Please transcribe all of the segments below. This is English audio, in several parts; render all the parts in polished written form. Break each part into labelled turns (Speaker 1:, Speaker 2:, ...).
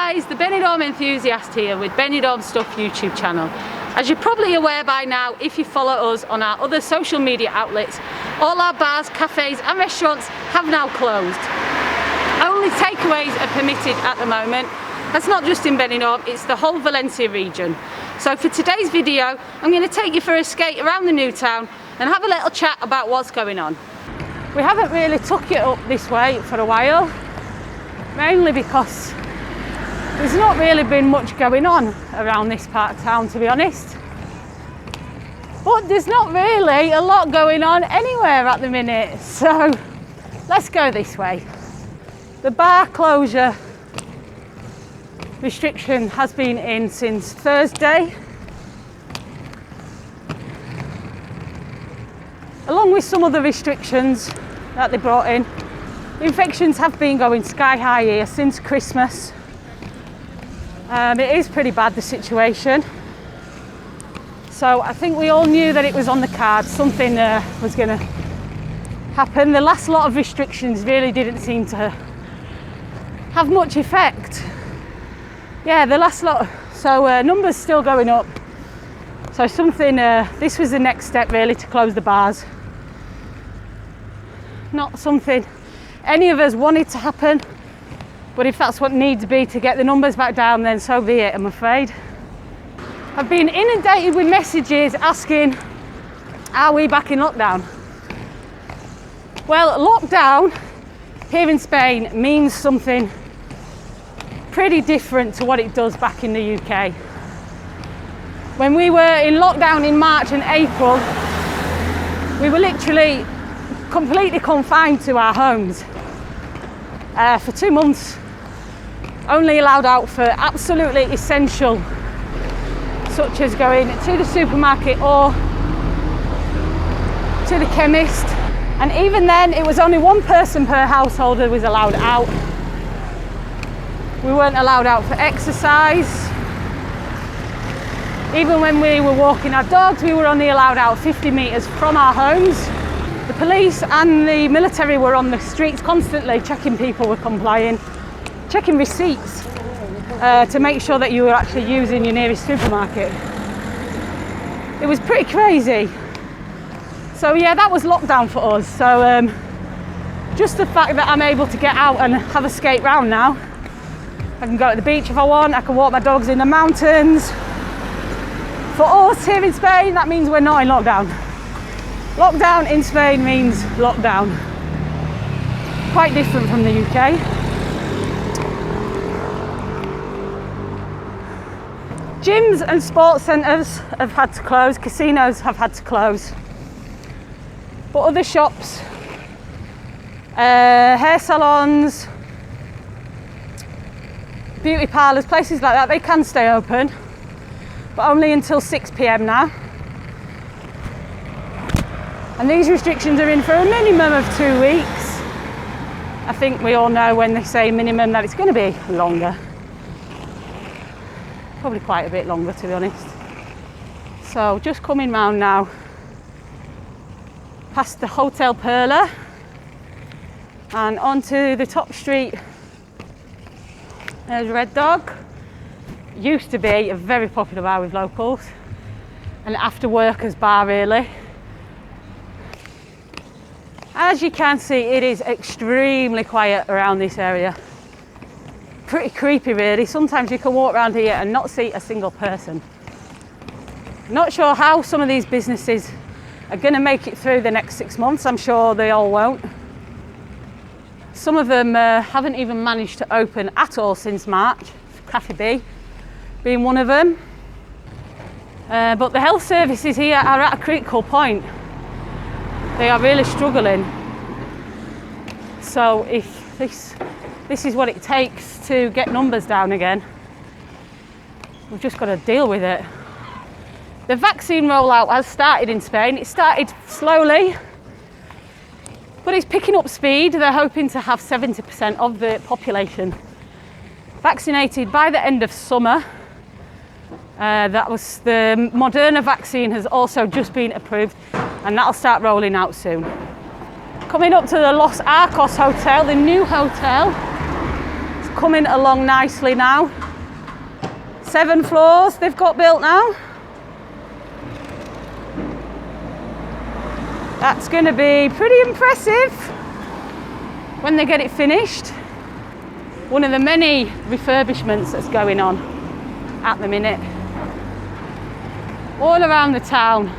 Speaker 1: guys, the Benidorm Enthusiast here with Benidorm Stuff YouTube channel. As you're probably aware by now, if you follow us on our other social media outlets, all our bars, cafes and restaurants have now closed. Only takeaways are permitted at the moment. That's not just in Benidorm, it's the whole Valencia region. So for today's video, I'm going to take you for a skate around the new town and have a little chat about what's going on. We haven't really took it up this way for a while, mainly because there's not really been much going on around this part of town, to be honest. But there's not really a lot going on anywhere at the minute, so let's go this way. The bar closure restriction has been in since Thursday, along with some other restrictions that they brought in. Infections have been going sky high here since Christmas. It is pretty bad, the situation. So I think we all knew that it was on the cards, something was going to happen. The last lot of restrictions really didn't seem to have much effect. Yeah, the last lot, so numbers still going up. So something, this was the next step really to close the bars. Not something any of us wanted to happen, but if that's what needs to be to get the numbers back down, then so be it, I'm afraid. I've been inundated with messages asking, are we back in lockdown? Well, lockdown here in Spain means something pretty different to what it does back in the UK. When we were in lockdown in March and April, we were literally completely confined to our homes for 2 months, only allowed out for absolutely essential, such as going to the supermarket or to the chemist, and even then it was only one person per household that was allowed out. We weren't allowed out for exercise. Even when we were walking our dogs, we were only allowed out 50 metres from our homes. The police and the military were on the streets constantly checking people were complying, checking receipts to make sure that you were actually using your nearest supermarket. It was pretty crazy. So yeah, that was lockdown for us. So just the fact that I'm able to get out and have a skate round now. I can go to the beach if I want, I can walk my dogs in the mountains. For us here in Spain, that means we're not in lockdown. Lockdown in Spain means lockdown. Quite different from the UK. Gyms and sports centres have had to close, casinos have had to close. But other shops, hair salons, beauty parlours, places like that, they can stay open, but only until 6 p.m. now. And these restrictions are in for a minimum of 2 weeks. I think we all know when they say minimum that it's going to be longer. Probably quite a bit longer, to be honest. So just coming round now, past the Hotel Perla and onto the top street. There's Red Dog. Used to be a very popular bar with locals, an after workers bar really. As you can see, it is extremely quiet around this area. Pretty creepy really. Sometimes you can walk around here and not see a single person. Not sure how some of these businesses are going to make it through the next 6 months. I'm sure they all won't. Some of them haven't even managed to open at all since March, Cafe B being one of them. But the health services here are at a critical point. They are really struggling. So if this is what it takes to get numbers down again, we've just got to deal with it. The vaccine rollout has started in Spain. It started slowly, but it's picking up speed. They're hoping to have 70% of the population vaccinated by the end of summer. That was the Moderna vaccine has also just been approved, and that'll start rolling out soon. Coming up to the Los Arcos Hotel, the new hotel. It's coming along nicely now. 7 floors they've got built now. That's going to be pretty impressive when they get it finished. One of the many refurbishments that's going on at the minute. All around the town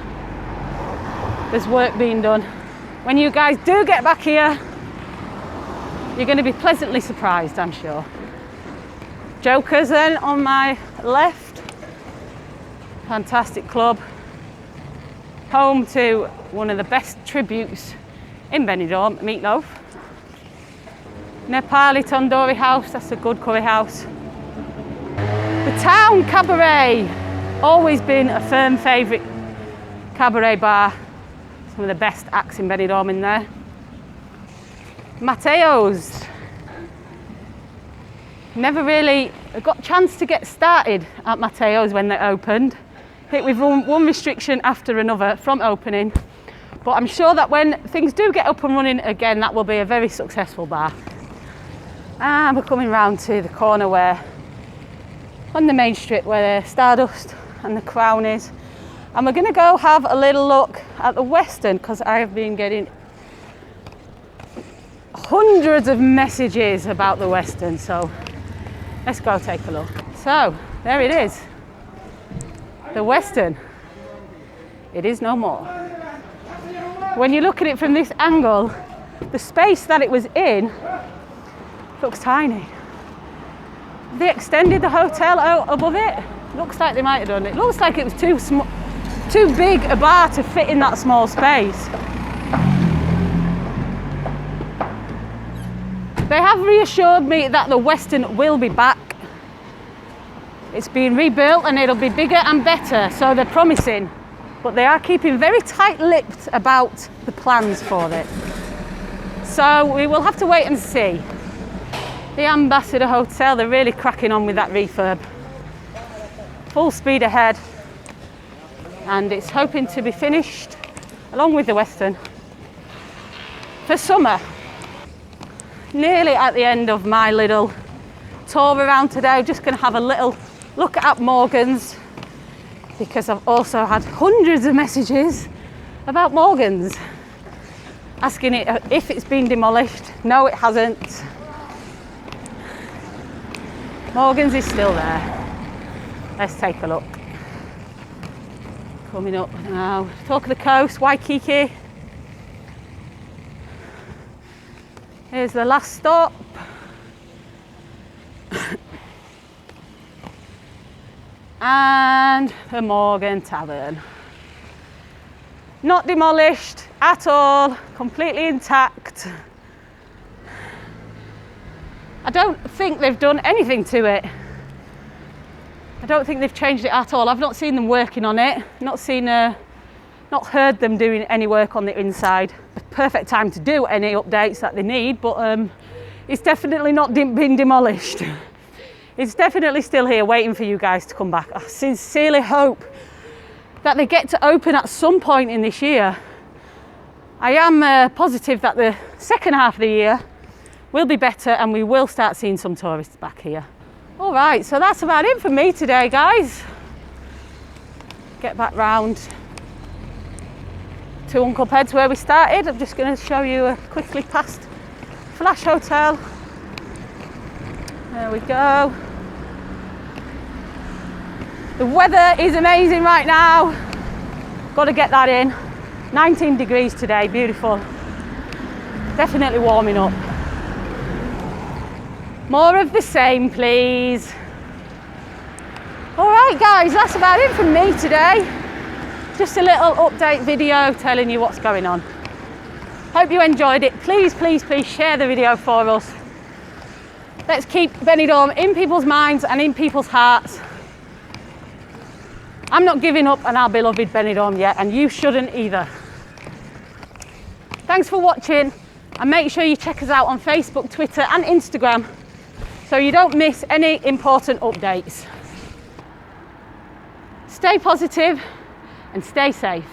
Speaker 1: there's work being done. When you guys do get back here, you're going to be pleasantly surprised, I'm sure. Joker's then on my left. Fantastic club. Home to one of the best tributes in Benidorm, Meatloaf. Nepali Tandoori House, that's a good curry house. The Town Cabaret, always been a firm favourite cabaret bar. Some of the best acts in Benidorm in there. Mateo's. Never really got a chance to get started at Mateo's when they opened. I think we've run one restriction after another from opening, but I'm sure that when things do get up and running again, that will be a very successful bar. And we're coming round to the corner where, on the main strip where Stardust and the Crown is. And we're going to go have a little look at the Western, because I have been getting hundreds of messages about the Western, so let's go take a look. So, there it is. The Western. It is no more. When you look at it from this angle, the space that it was in looks tiny. They extended the hotel out above it. Looks like they might have done it. Looks like it was too big a bar to fit in that small space. They have reassured me that the Western will be back. It's been rebuilt and it'll be bigger and better, so they're promising. But they are keeping very tight-lipped about the plans for it. So we will have to wait and see. The Ambassador Hotel, they're really cracking on with that refurb. Full speed ahead. And it's hoping to be finished, along with the Western, for summer. Nearly at the end of my little tour around today. Just going to have a little look at Morgan's, because I've also had hundreds of messages about Morgan's, asking it if it's been demolished. No, it hasn't. Morgan's is still there. Let's take a look. Coming up now, talk of the coast, Waikiki. Here's the last stop. And the Morgan Tavern. Not demolished at all, completely intact. I don't think they've done anything to it. I don't think they've changed it at all. I've not seen them working on it, not heard them doing any work on the inside. A perfect time to do any updates that they need, but it's definitely not been demolished. It's definitely still here waiting for you guys to come back. I sincerely hope that they get to open at some point in this year. I am positive that the second half of the year will be better and we will start seeing some tourists back here. All right, so that's about it for me today, guys. Get back round to Uncle Ped's where we started. I'm just going to show you quickly past Flash Hotel. There we go. The weather is amazing right now. Got to get that in. 19 degrees today, beautiful. Definitely warming up. More of the same, please. All right, guys, that's about it from me today. Just a little update video telling you what's going on. Hope you enjoyed it. Please, please, please share the video for us. Let's keep Benidorm in people's minds and in people's hearts. I'm not giving up on our beloved Benidorm yet, and you shouldn't either. Thanks for watching, and make sure you check us out on Facebook, Twitter and Instagram so you don't miss any important updates. Stay positive and stay safe.